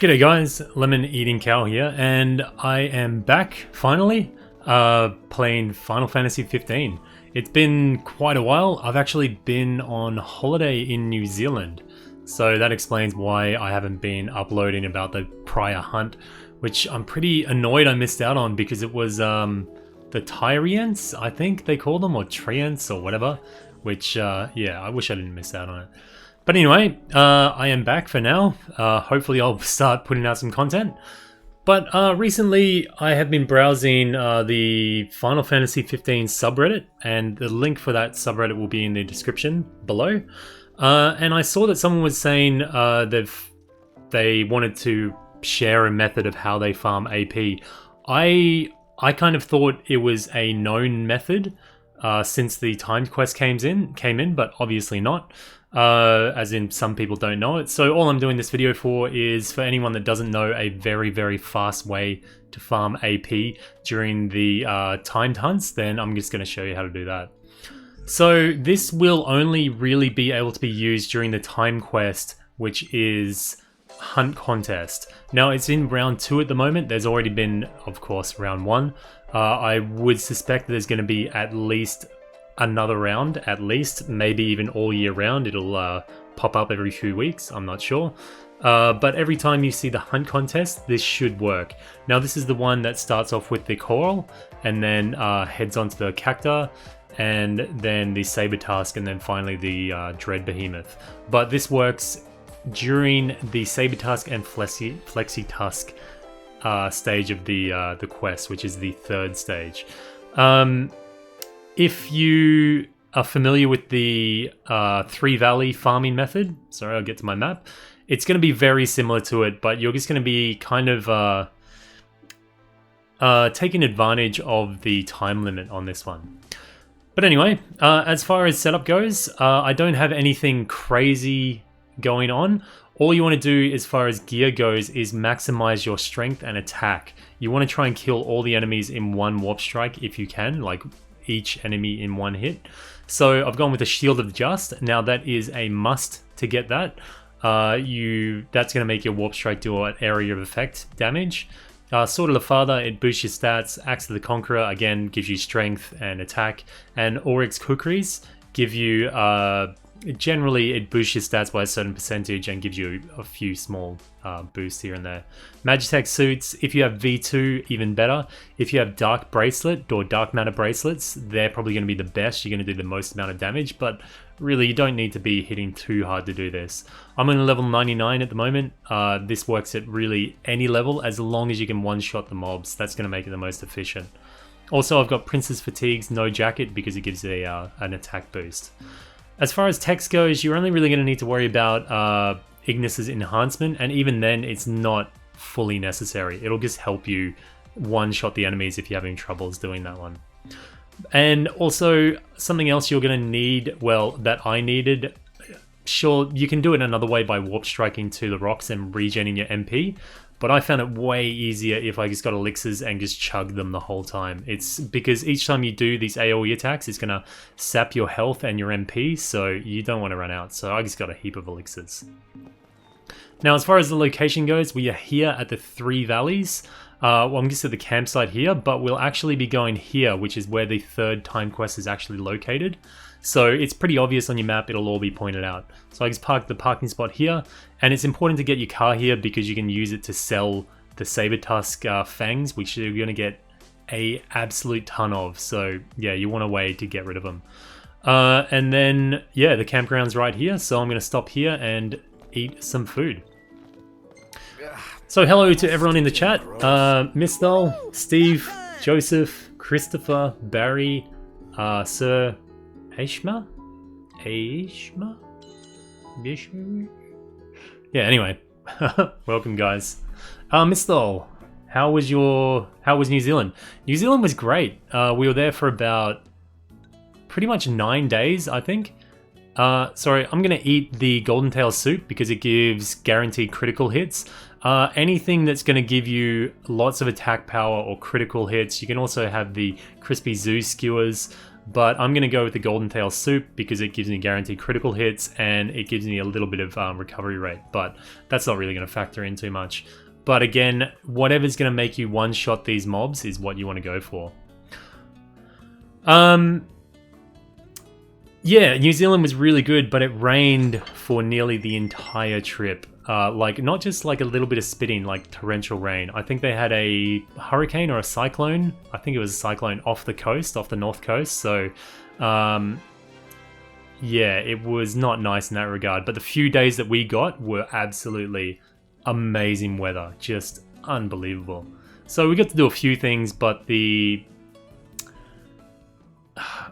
G'day guys, Lemon Eating Cow here, and I am back, finally, playing Final Fantasy 15. It's been quite a while. I've actually been on holiday in New Zealand, so that explains why I haven't been uploading about the prior hunt, which I'm pretty annoyed I missed out on because it was the Tyrians, I think they call them, or Trients, or whatever, which, yeah, I wish I didn't miss out on it. But anyway, I am back for now. Hopefully I'll start putting out some content. But recently I have been browsing the Final Fantasy 15 subreddit, and the link for that subreddit will be in the description below. And I saw that someone was saying they wanted to share a method of how they farm AP. I kind of thought it was a known method since the timed quest came in, but obviously not. As in some people don't know it. So all I'm doing this video for is for anyone that doesn't know a very, very fast way to farm AP during the timed hunts, then I'm just going to show you how to do that. So this will only really be able to be used during the time quest, which is Hunt Contest. Now it's in round 2 at the moment. There's already been, of course, round 1. I would suspect that there's going to be at least another round, at least, maybe even all year round. It'll pop up every few weeks, I'm not sure. But every time you see the hunt contest, this should work. Now this is the one that starts off with the coral, and then heads onto the cacta, and then the saber tusk, and then finally the dread behemoth. But this works during the saber tusk and flexi tusk stage of the quest, which is the 3rd stage. If you are familiar with the 3 Valley farming method, sorry, I'll get to my map, it's going to be very similar to it, but you're just going to be kind of taking advantage of the time limit on this one. But anyway, as far as setup goes, I don't have anything crazy going on. All you want to do as far as gear goes is maximize your strength and attack. You want to try and kill all the enemies in one warp strike if you can, like each enemy in one hit. So I've gone with the Shield of the Just. Now that is a must to get that. That's going to make your warp strike do an area of effect damage. Sword of the Father, it boosts your stats. Axe of the Conqueror, again, gives you strength and attack. And Oryx Kukris give you, generally it boosts your stats by a certain percentage and gives you a few small boosts here and there. Magitech suits, if you have V2, even better. If you have Dark Bracelet or Dark Matter Bracelets, they're probably going to be the best. You're going to do the most amount of damage, but really you don't need to be hitting too hard to do this. I'm on level 99 at the moment. This works at really any level as long as you can one-shot the mobs. That's going to make it the most efficient. Also, I've got Princess Fatigue's No Jacket because it gives an attack boost. As far as text goes, you're only really going to need to worry about Ignasi's Enhancement, and even then it's not fully necessary. It'll just help you one-shot the enemies if you're having troubles doing that one. And also, something else you're going to need, well, that I needed, sure, you can do it another way by warp striking to the rocks and regenning your MP, but I found it way easier if I just got elixirs and just chug them the whole time. It's because each time you do these AoE attacks, it's going to sap your health and your MP, so you don't want to run out. So I just got a heap of elixirs. Now, as far as the location goes, we are here at the 3 Valleys. Well, I'm just at the campsite here, but we'll actually be going here, which is where the 3rd time quest is actually located. So it's pretty obvious on your map, it'll all be pointed out. So I just parked the parking spot here, and it's important to get your car here because you can use it to sell the saber tusk fangs, which you're going to get a absolute ton of. So yeah, you want a way to get rid of them. And then, yeah, the campground's right here, so I'm going to stop here and eat some food. So hello to everyone in the chat. Misthal, Steve, Joseph, Christopher, Barry, Sir Aishma? Yeah, anyway. Welcome, guys. Misthal, How was New Zealand? New Zealand was great. We were there for about pretty much 9 days, I think. Sorry, I'm gonna eat the golden tail soup because it gives guaranteed critical hits. Anything that's gonna give you lots of attack power or critical hits. You can also have the crispy zoo skewers, but I'm gonna go with the golden tail soup because it gives me guaranteed critical hits and it gives me a little bit of recovery rate, but that's not really gonna factor in too much. But again, whatever's gonna make you one-shot these mobs is what you wanna go for. Yeah, New Zealand was really good, but it rained for nearly the entire trip. Like, not just like a little bit of spitting, like torrential rain. I think they had a hurricane or a cyclone. I think it was a cyclone off the coast, off the north coast. So, yeah, it was not nice in that regard. But the few days that we got were absolutely amazing weather. Just unbelievable. So we got to do a few things, but I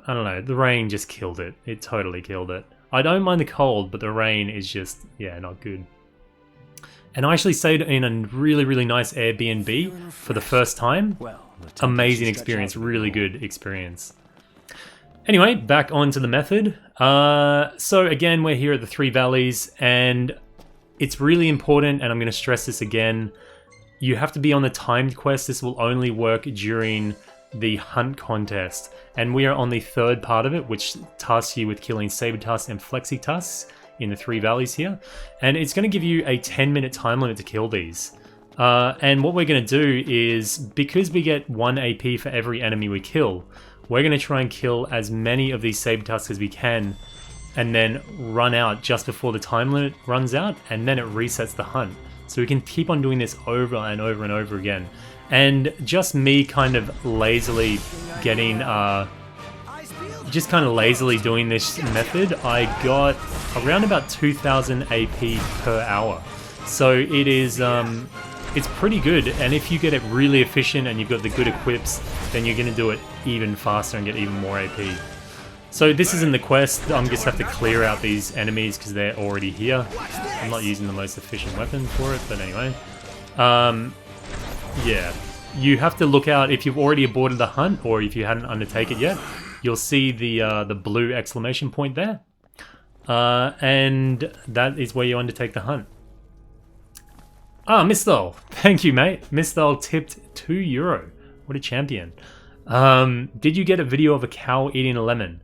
don't know, the rain just killed it. It totally killed it. I don't mind the cold, but the rain is just, yeah, not good. And I actually stayed in a really, really nice Airbnb for the first time. Amazing experience, really good experience. Anyway, back onto the method. So again, we're here at the Three Valleys, and it's really important, and I'm going to stress this again, you have to be on the timed quest. This will only work during the hunt contest, and we are on the third part of it, which tasks you with killing saber tusks and flexi tusks in the Three Valleys here, and it's going to give you a 10-minute time limit to kill these. And what we're going to do is, because we get 1 AP for every enemy we kill, we're going to try and kill as many of these saber tusks as we can, and then run out just before the time limit runs out, and then it resets the hunt. So we can keep on doing this over and over and over again. And just me kind of lazily getting, just kind of lazily doing this method, I got around about 2000 AP per hour. So it is, it's pretty good. And if you get it really efficient and you've got the good equips, then you're going to do it even faster and get even more AP. So this isn't the quest. I'm just have to clear out these enemies because they're already here. I'm not using the most efficient weapon for it, but anyway. Yeah, you have to look out if you've already aborted the hunt, or if you hadn't undertaken it yet. You'll see the blue exclamation point there, and that is where you undertake the hunt. Ah, Misthal, thank you, mate. Misthal tipped €2. What a champion! Did you get a video of a cow eating a lemon?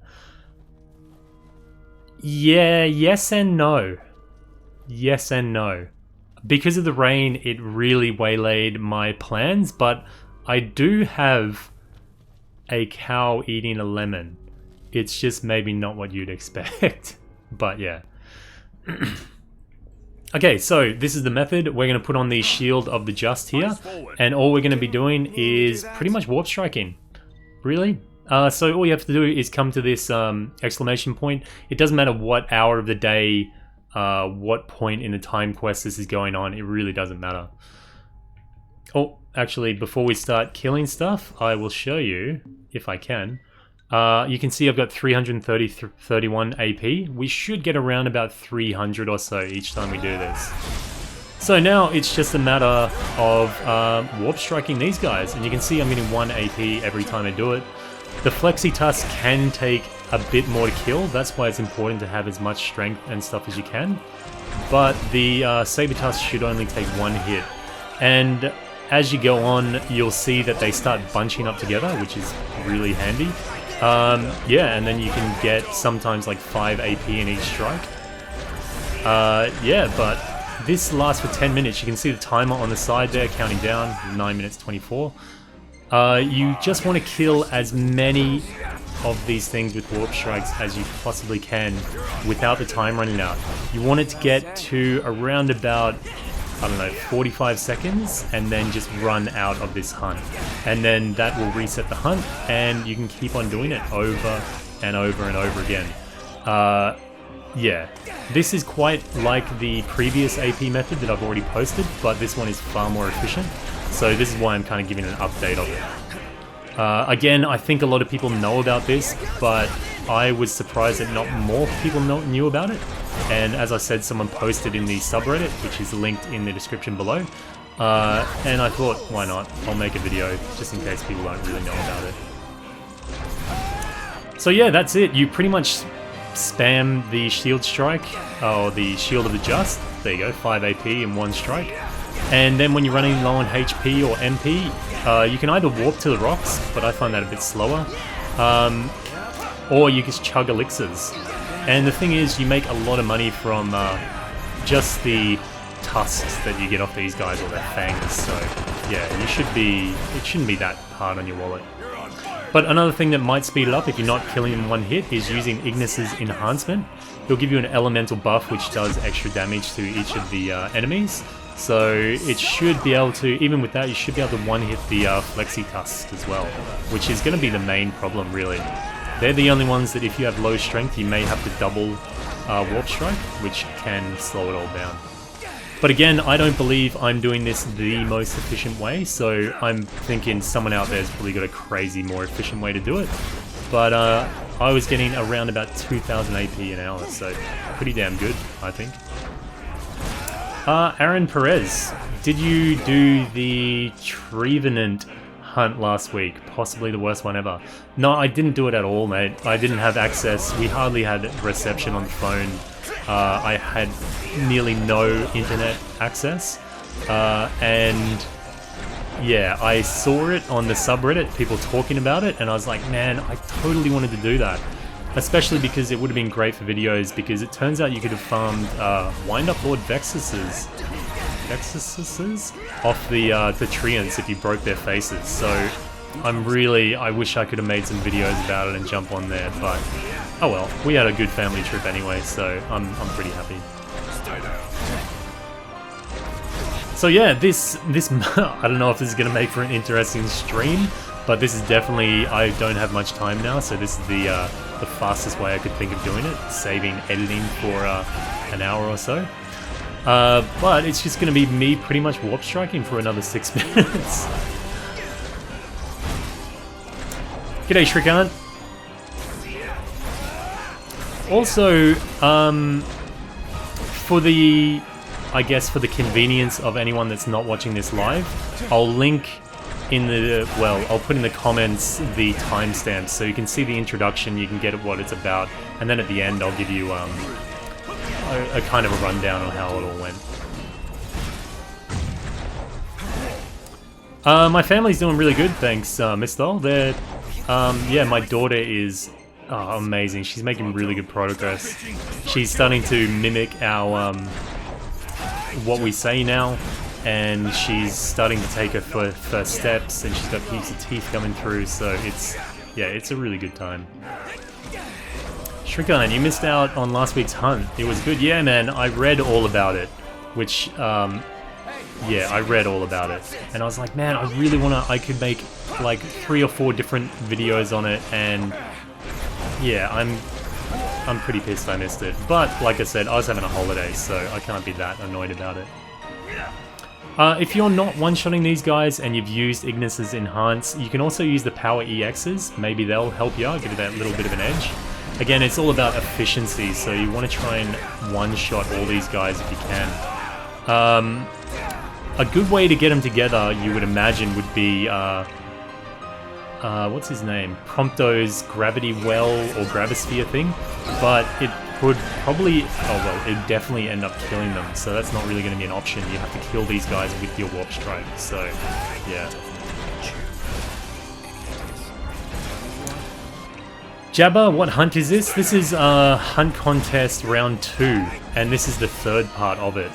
Yeah, yes and no. Yes and no. Because of the rain, it really waylaid my plans, but I do have a cow eating a lemon. It's just maybe not what you'd expect, but yeah. Okay, so this is the method. We're going to put on the Shield of the Just here, and all we're going to be doing is pretty much warp striking. Really? So all you have to do is come to this exclamation point. It doesn't matter what hour of the day, what point in the time quest this is going on, it really doesn't matter. Oh, actually, before we start killing stuff, I will show you, if I can. You can see I've got 331 AP. We should get around about 300 or so each time we do this. So now it's just a matter of warp striking these guys, and you can see I'm getting 1 AP every time I do it. The Flexi Tusk can take a bit more to kill, that's why it's important to have as much strength and stuff as you can. But the Saber Tusk should only take 1 hit. And as you go on, you'll see that they start bunching up together, which is really handy. Yeah, and then you can get sometimes like 5 AP in each strike. Yeah, but this lasts for 10 minutes. You can see the timer on the side there counting down, 9 minutes 24. You just want to kill as many of these things with warp strikes as you possibly can without the time running out. You want it to get to around about, I don't know, 45 seconds and then just run out of this hunt. And then that will reset the hunt and you can keep on doing it over and over and over again. Yeah, this is quite like the previous AP method that I've already posted, but this one is far more efficient. So this is why I'm kind of giving an update of it. Again, I think a lot of people know about this, but I was surprised that not more people knew about it. And as I said, someone posted in the subreddit, which is linked in the description below. And I thought, why not? I'll make a video just in case people don't really know about it. So yeah, that's it. You pretty much spam the shield strike, or the shield of the just. There you go, 5 AP in 1 strike. And then when you're running low on HP or MP, you can either warp to the rocks, but I find that a bit slower, or you just chug elixirs. And the thing is, you make a lot of money from just the tusks that you get off these guys, or their fangs. So yeah, it shouldn't be that hard on your wallet. But another thing that might speed it up if you're not killing in 1 hit is using Ignasi's Enhancement. He'll give you an elemental buff which does extra damage to each of the enemies. So it should be able to, even with that, you should be able to 1-hit the Flexi Tusks as well, which is going to be the main problem really. They're the only ones that if you have low strength you may have to double Warp Strike, which can slow it all down. But again, I don't believe I'm doing this the most efficient way, so I'm thinking someone out there has probably got a crazy, more efficient way to do it. But I was getting around about 2000 AP an hour, so pretty damn good, I think. Aaron Perez, did you do the Trevenant hunt last week? Possibly the worst one ever. No, I didn't do it at all, mate. I didn't have access. We hardly had reception on the phone. I had nearly no internet access, and yeah, I saw it on the subreddit, people talking about it, and I was like, man, I totally wanted to do that, especially because it would have been great for videos, because it turns out you could have farmed Wind-Up Lord Vexuses off the Treants if you broke their faces. So I wish I could have made some videos about it and jump on there, but oh well, we had a good family trip anyway, so I'm pretty happy. So yeah, this I don't know if this is going to make for an interesting stream, but this is definitely, I don't have much time now, so this is the fastest way I could think of doing it, saving editing for an hour or so. But it's just going to be me pretty much warp striking for another 6 minutes. G'day Shrikant. Also, for the convenience of anyone that's not watching this live, I'll link in the, well, I'll put in the comments the timestamps so you can see the introduction, you can get at what it's about, and then at the end I'll give you a kind of a rundown on how it all went. My family's doing really good, thanks, Miss Thol. They're, yeah, my daughter is amazing. She's making really good progress. She's starting to mimic our what we say now, and she's starting to take her first steps, and she's got heaps of teeth coming through, so it's a really good time. Shrikant, you missed out on last week's hunt. It was good. Yeah, man, I read all about it, which yeah, I read all about it, and I was like, man, I really I could make like 3 or 4 different videos on it, and yeah, I'm pretty pissed I missed it. But like I said, I was having a holiday, so I can't be that annoyed about it. If you're not one-shotting these guys and you've used Ignasi's Enhance, you can also use the Power EXs. Maybe they'll help you out, give you that little bit of an edge. Again, it's all about efficiency, so you want to try and one-shot all these guys if you can. A good way to get them together, you would imagine, would be what's his name? Prompto's gravity well or gravisphere thing, but it would probably, oh well, it'd definitely end up killing them, so that's not really going to be an option. You have to kill these guys with your warp strike, so yeah. Jabba, what hunt is this? This is Hunt Contest Round 2, and this is the 3rd part of it,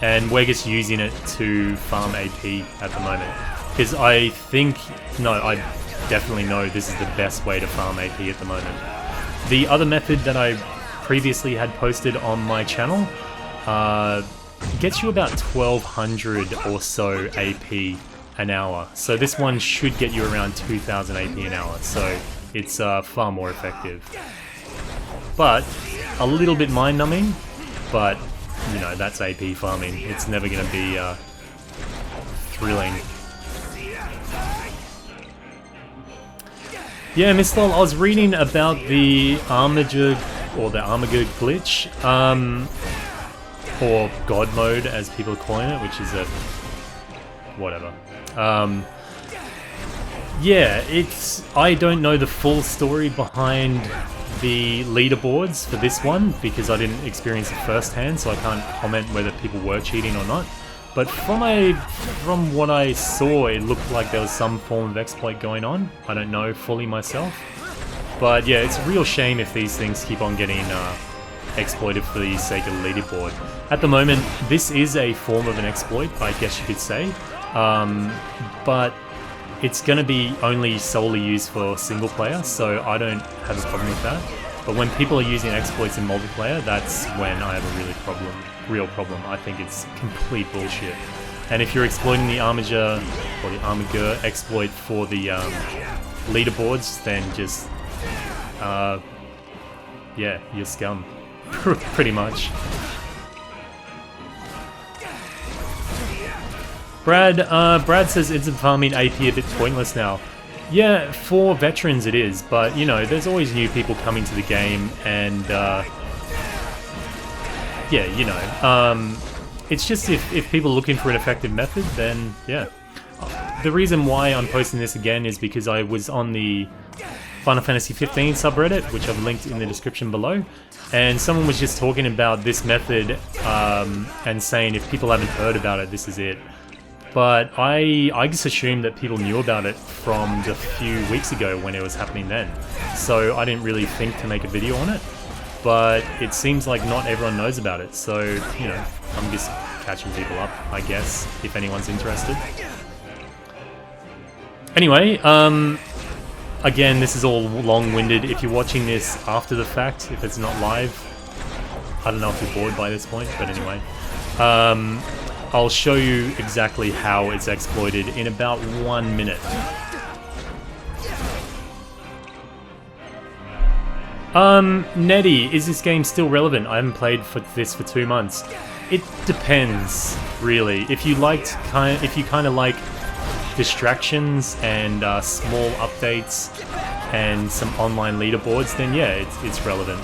and we're just using it to farm AP at the moment. Because I definitely know this is the best way to farm AP at the moment. The other method that I previously had posted on my channel gets you about 1200 or so AP an hour. So this one should get you around 2000 AP an hour. So it's far more effective. But a little bit mind-numbing, but you know, that's AP farming. It's never going to be thrilling. Yeah, Miss Lol, I was reading about the Armiger, or the Armiger glitch, or God mode as people are calling it, which is a whatever. Yeah, I don't know the full story behind the leaderboards for this one because I didn't experience it firsthand, so I can't comment whether people were cheating or not. But from what I saw, it looked like there was some form of exploit going on. I don't know fully myself. But yeah, it's a real shame if these things keep on getting exploited for the sake of the leaderboard. At the moment, this is a form of an exploit, I guess you could say. But it's going to be only solely used for single player, so I don't have a problem with that. But when people are using exploits in multiplayer, that's when I have a real problem. I think it's complete bullshit. And if you're exploiting the Armiger or the Armiger exploit for the leaderboards, then just yeah, you're scum, pretty much. Brad says instant farming AP a bit pointless now. Yeah, for veterans it is, but you know, there's always new people coming to the game, and yeah, you know, it's just if people are looking for an effective method, then yeah. The reason why I'm posting this again is because I was on the Final Fantasy 15 subreddit, which I've linked in the description below, and someone was just talking about this method and saying if people haven't heard about it, this is it. But I just assumed that people knew about it from the few weeks ago when it was happening then. So I didn't really think to make a video on it. But it seems like not everyone knows about it. So, you know, I'm just catching people up, I guess, if anyone's interested. Anyway, again, this is all long-winded. If you're watching this after the fact, if it's not live, I don't know if you're bored by this point, but anyway. I'll show you exactly how it's exploited in about 1 minute. Netty, is this game still relevant? I haven't played this for 2 months. It depends, really. If you kind of like distractions and small updates and some online leaderboards, then yeah, it's relevant.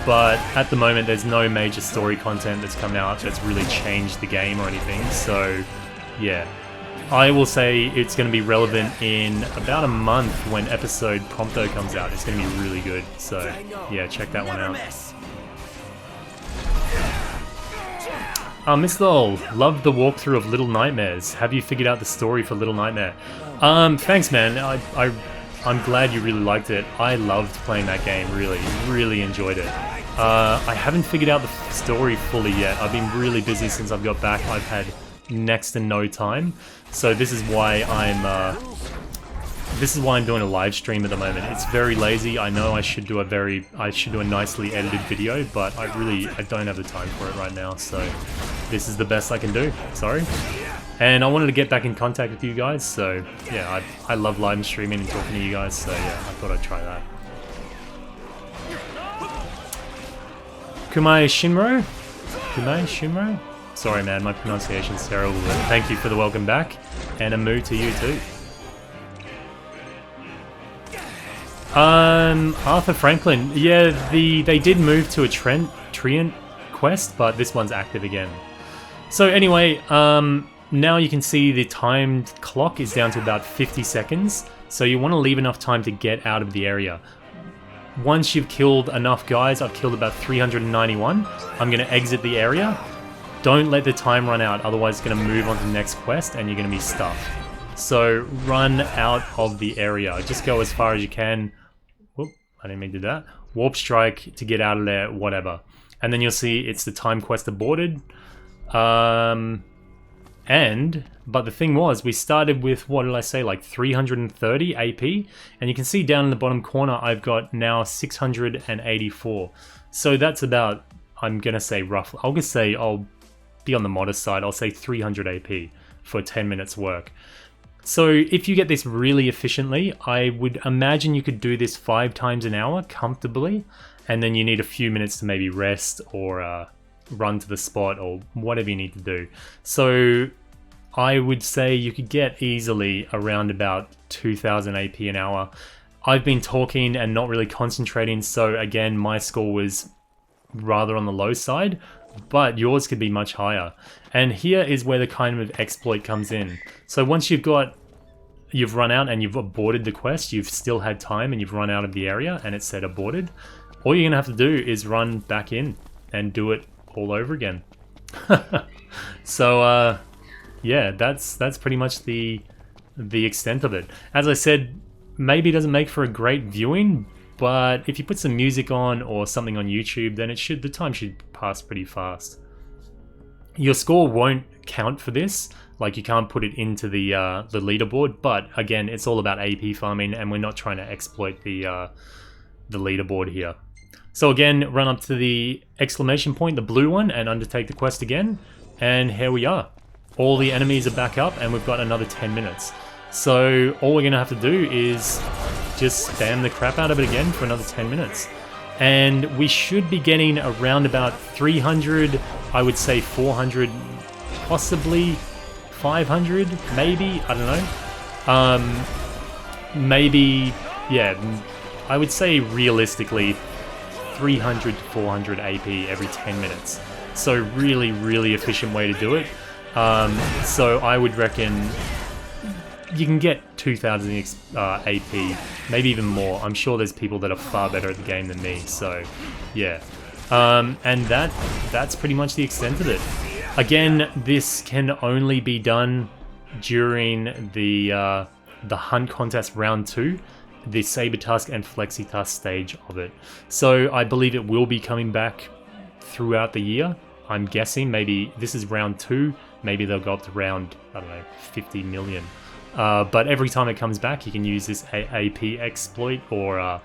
But at the moment, there's no major story content that's come out that's really changed the game or anything. So, yeah. I will say it's going to be relevant in about a month when episode Prompto comes out. It's going to be really good. So, yeah, check that one out. Miss Lol, loved the walkthrough of Little Nightmares. Have you figured out the story for Little Nightmare? Thanks, man. I'm glad you really liked it. I loved playing that game, really enjoyed it. I haven't figured out the story fully yet. I've been really busy since I've got back. I've had next to no time, so this is why I'm doing a live stream at the moment. It's very lazy. I know I should do a nicely edited video, but I don't have the time for it right now. So this is the best I can do. Sorry. And I wanted to get back in contact with you guys, so yeah, I love live streaming and talking to you guys, so yeah, I thought I'd try that. Kumai Shinro? Sorry man, my pronunciation's terrible, but thank you for the welcome back, and a moo to you too. Arthur Franklin, yeah, they did move to a Treant quest, but this one's active again. So anyway, now you can see the timed clock is down to about 50 seconds, so you want to leave enough time to get out of the area. Once you've killed enough guys, I've killed about 391, I'm going to exit the area. Don't let the time run out, otherwise it's going to move on to the next quest and you're going to be stuck. So run out of the area, just go as far as you can. Whoop, I didn't mean to do that. Warp strike to get out of there, whatever. And then you'll see it's the time quest aborted. But the thing was, we started with, what did I say, like 330 AP, and you can see down in the bottom corner, I've got now 684. So that's about, I'm gonna say roughly, I'll be on the modest side, I'll say 300 AP for 10 minutes work. So if you get this really efficiently, I would imagine you could do this 5 times an hour comfortably, and then you need a few minutes to maybe rest or run to the spot or whatever you need to do. So I would say you could get easily around about 2000 AP an hour. I've been talking and not really concentrating, so again, my score was rather on the low side, but yours could be much higher. And here is where the kind of exploit comes in. So once you've run out and you've aborted the quest, you've still had time and you've run out of the area and it said aborted, all you're gonna have to do is run back in and do it all over again. So yeah, that's pretty much the extent of it. As I said, maybe it doesn't make for a great viewing, but if you put some music on or something on YouTube, then the time should pass pretty fast. Your score won't count for this, like you can't put it into the leaderboard, but again, it's all about AP farming and we're not trying to exploit the leaderboard here. So again, run up to the exclamation point, the blue one, and undertake the quest again, and here we are. All the enemies are back up and we've got another 10 minutes. So all we're gonna have to do is just spam the crap out of it again for another 10 minutes. And we should be getting around about 300, I would say 400, possibly 500, maybe, I don't know. Maybe, yeah, I would say realistically 300 to 400 AP every 10 minutes. So really, really efficient way to do it. So I would reckon you can get 2000 AP, maybe even more. I'm sure there's people that are far better at the game than me, so yeah. And that's pretty much the extent of it. Again, this can only be done during the Hunt Contest Round 2, the Saber Tusk and Flexi Tusk stage of it. So I believe it will be coming back throughout the year. I'm guessing maybe this is round 2, maybe they'll go up to round, I don't know, 50 million. But every time it comes back, you can use this AP exploit or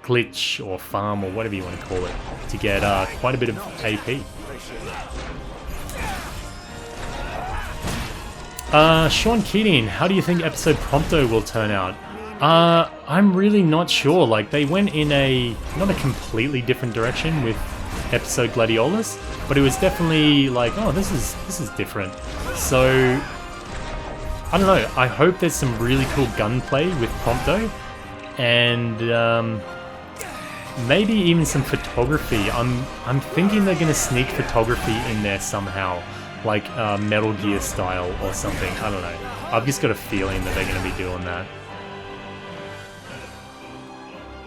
glitch or farm or whatever you want to call it to get quite a bit of AP. Sean Keating, how do you think episode Prompto will turn out? I'm really not sure. Like, they went in not a completely different direction with episode Gladiolus, but it was definitely like, oh, this is different. So I don't know, I hope there's some really cool gunplay with Prompto, and maybe even some photography. I'm thinking they're gonna sneak photography in there somehow, like Metal Gear style or something. I don't know. I've just got a feeling that they're gonna be doing that.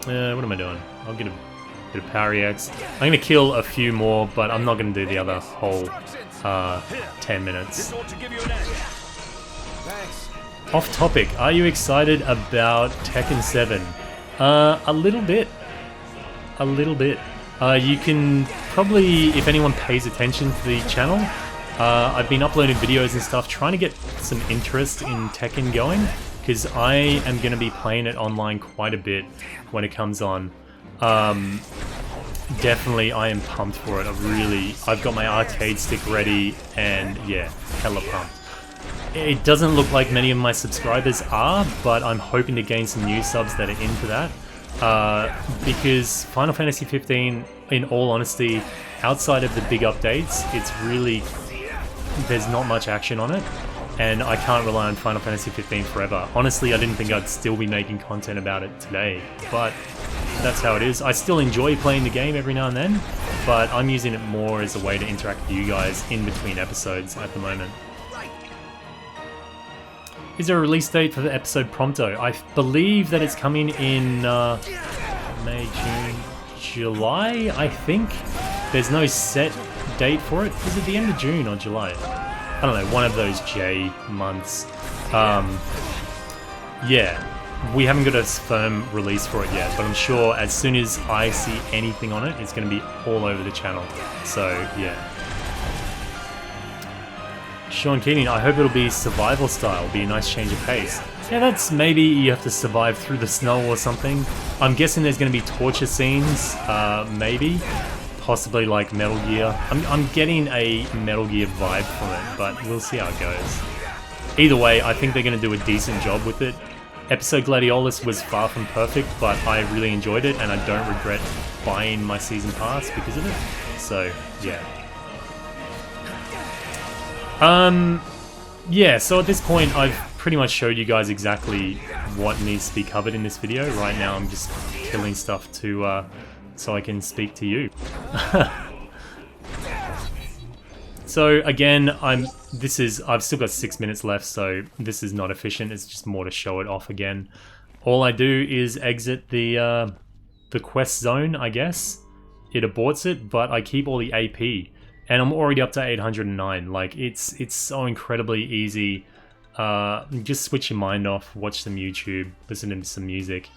What am I doing? I'll get a bit of Power EX. I'm gonna kill a few more, but I'm not gonna do the other whole 10 minutes. Off topic, are you excited about Tekken 7? A little bit. A little bit. You can probably, if anyone pays attention to the channel, I've been uploading videos and stuff, trying to get some interest in Tekken going, because I am going to be playing it online quite a bit when it comes on. Definitely, I am pumped for it. I've got my arcade stick ready, and yeah, hella pumped. It doesn't look like many of my subscribers are, but I'm hoping to gain some new subs that are into that. Because Final Fantasy 15, in all honesty, outside of the big updates, it's really, there's not much action on it, and I can't rely on Final Fantasy 15 forever. Honestly, I didn't think I'd still be making content about it today, but that's how it is. I still enjoy playing the game every now and then, but I'm using it more as a way to interact with you guys in between episodes at the moment. Is there a release date for the episode Prompto? I believe that it's coming in May, June, July, I think. There's no set date for it. Is it the end of June or July? I don't know, one of those J months. Yeah, we haven't got a firm release for it yet, but I'm sure as soon as I see anything on it, it's going to be all over the channel. So, yeah. Sean Keating, I hope it'll be survival style, be a nice change of pace. Yeah, that's maybe you have to survive through the snow or something. I'm guessing there's going to be torture scenes, maybe. Possibly like Metal Gear. I'm getting a Metal Gear vibe from it, but we'll see how it goes. Either way, I think they're going to do a decent job with it. Episode Gladiolus was far from perfect, but I really enjoyed it, and I don't regret buying my season pass because of it. So, yeah. Yeah, so at this point I've pretty much showed you guys exactly what needs to be covered in this video. Right now I'm just killing stuff to, so I can speak to you. So again, I've still got 6 minutes left, so this is not efficient. It's just more to show it off again. All I do is exit the quest zone, I guess. It aborts it, but I keep all the AP, and I'm already up to 809. Like it's so incredibly easy. Just switch your mind off, watch some YouTube, listen to some music.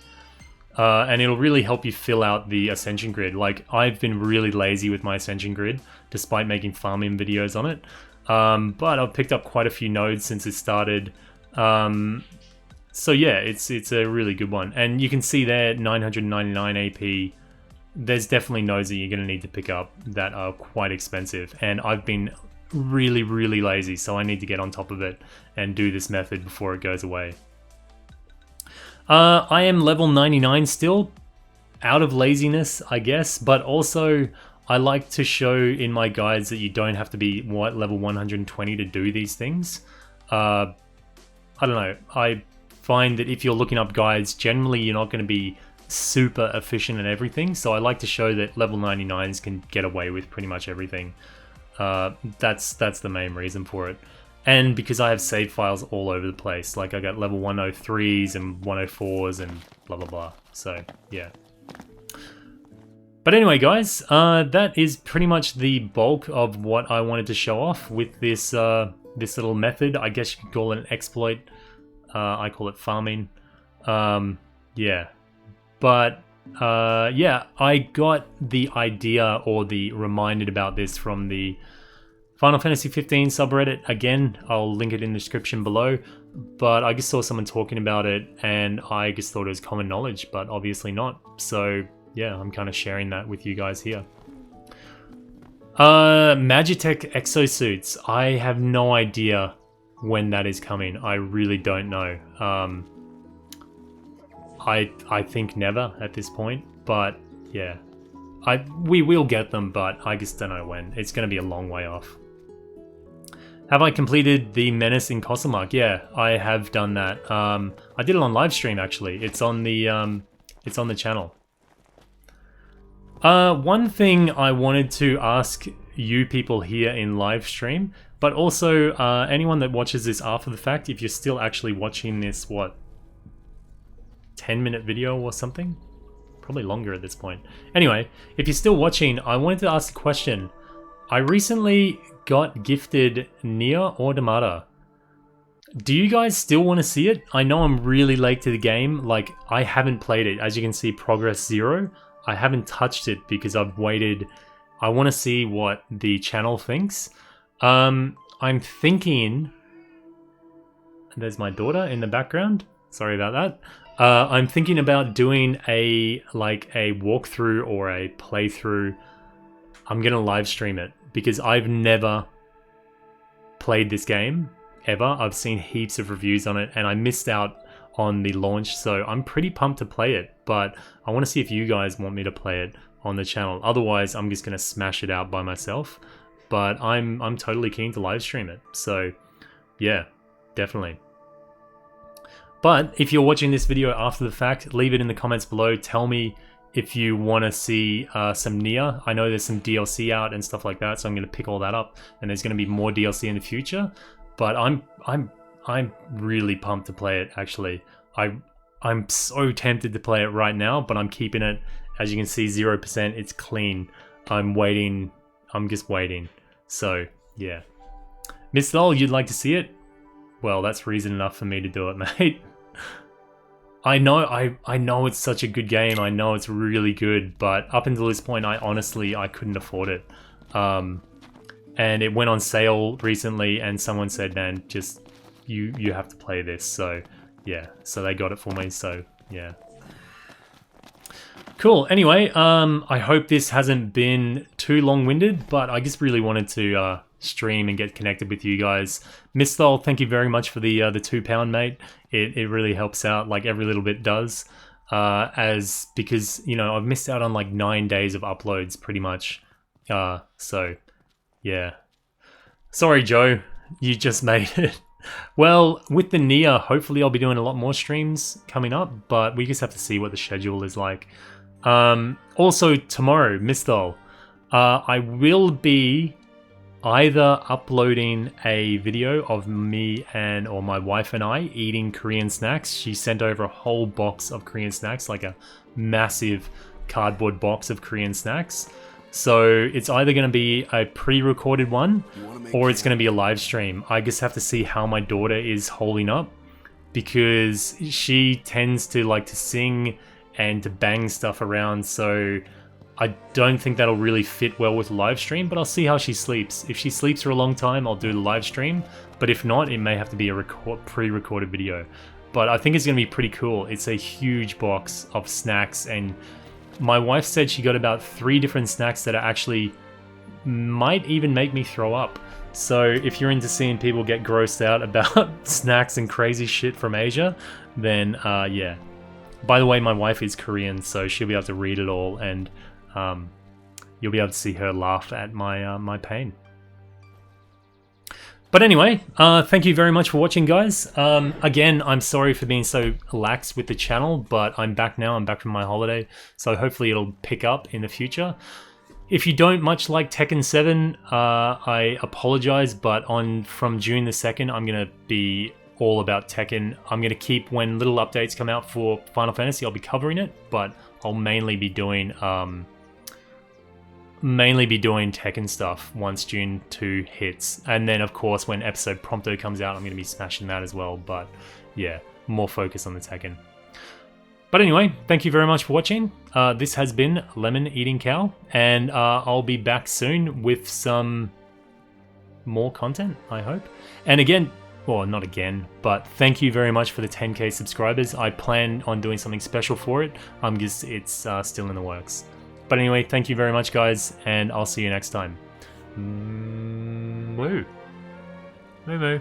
And it'll really help you fill out the Ascension grid. Like, I've been really lazy with my Ascension grid, despite making farming videos on it. But I've picked up quite a few nodes since it started. So yeah, it's a really good one. And you can see there, 999 AP. There's definitely nodes that you're going to need to pick up that are quite expensive. And I've been really, really lazy, so I need to get on top of it and do this method before it goes away. I am level 99 still, out of laziness, I guess, but also I like to show in my guides that you don't have to be level 120 to do these things. I don't know, I find that if you're looking up guides, generally you're not going to be super efficient at everything, so I like to show that level 99s can get away with pretty much everything. That's the main reason for it. And because I have save files all over the place, like I got level 103s and 104s and blah blah blah. So yeah. But anyway, guys, that is pretty much the bulk of what I wanted to show off with this this little method. I guess you could call it an exploit. I call it farming. Yeah. But yeah, I got the idea or the reminded about this from the Final Fantasy 15 subreddit. Again, I'll link it in the description below, but I just saw someone talking about it and I just thought it was common knowledge, but obviously not. So yeah, I'm kind of sharing that with you guys here. Magitech exosuits. I have no idea when that is coming. I really don't know. I think never at this point, but yeah. We will get them, but I just don't know when. It's going to be a long way off. Have I completed the Menace in Cossamark? Yeah, I have done that. I did it on live stream actually. It's on the channel. One thing I wanted to ask you people here in live stream, but also anyone that watches this after the fact, if you're still actually watching this, what, 10-minute video or something? Probably longer at this point. Anyway, if you're still watching, I wanted to ask a question. I recently got gifted Nier Automata. Do you guys still want to see it? I know I'm really late to the game. Like, I haven't played it. As you can see, progress 0. I haven't touched it because I've waited. I want to see what the channel thinks. I'm thinking... There's my daughter in the background. Sorry about that. I'm thinking about doing a walkthrough or a playthrough. I'm gonna live stream it because I've never played this game ever. I've seen heaps of reviews on it and I missed out on the launch, so I'm pretty pumped to play it, but I want to see if you guys want me to play it on the channel. Otherwise, I'm just gonna smash it out by myself, but I'm totally keen to live stream it. So yeah, definitely. But if you're watching this video after the fact, leave it in the comments below. Tell me if you want to see some Nier. I know there's some DLC out and stuff like that, so I'm going to pick all that up. And there's going to be more DLC in the future. But I'm really pumped to play it. Actually, I'm so tempted to play it right now, but I'm keeping it. As you can see, 0%. It's clean. I'm waiting. I'm just waiting. So yeah, Miss Lol, you'd like to see it? Well, that's reason enough for me to do it, mate. I know it's such a good game. I know it's really good, but up until this point, I couldn't afford it. And it went on sale recently, and someone said, "Man, just you have to play this." So yeah, so they got it for me. So yeah, cool. Anyway, I hope this hasn't been too long-winded, but I just really wanted to stream and get connected with you guys. Mistol, thank you very much for the £2, mate. It really helps out, like every little bit does. Because you know, I've missed out on like 9 days of uploads pretty much. So yeah. Sorry, Joe, you just made it. Well, with the Nier, hopefully I'll be doing a lot more streams coming up, but we just have to see what the schedule is like. Also tomorrow, Mistol, I will be either uploading a video of me or my wife and I eating Korean snacks. She sent over a whole box of Korean snacks, like a massive cardboard box of Korean snacks. So it's either going to be a pre-recorded one or it's going to be a live stream. I just have to see how my daughter is holding up, because she tends to like to sing and to bang stuff around. So I don't think that'll really fit well with a live stream, but I'll see how she sleeps. If she sleeps for a long time, I'll do the live stream. But if not, it may have to be a pre-recorded video. But I think it's going to be pretty cool. It's a huge box of snacks, and my wife said she got about 3 different snacks that are actually might even make me throw up. So if you're into seeing people get grossed out about snacks and crazy shit from Asia, then yeah. By the way, my wife is Korean, so she'll be able to read it all, and you'll be able to see her laugh at my pain. But anyway, thank you very much for watching, guys. Again, I'm sorry for being so lax with the channel, but I'm back now. I'm back from my holiday, so hopefully it'll pick up in the future. If you don't much like Tekken 7, I apologize, but from June the 2nd, I'm going to be all about Tekken. I'm going to keep, when little updates come out for Final Fantasy, I'll be covering it, but I'll mainly be doing Tekken stuff once June 2 hits. And then, of course, when episode Prompto comes out, I'm going to be smashing that as well. But yeah, more focus on the Tekken. But anyway, thank you very much for watching. This has been Lemon Eating Cow, and I'll be back soon with some more content, I hope. And again, well, not again, but thank you very much for the 10k subscribers. I plan on doing something special for it. It's still in the works. But anyway, thank you very much, guys, and I'll see you next time. Moo. Moo moo.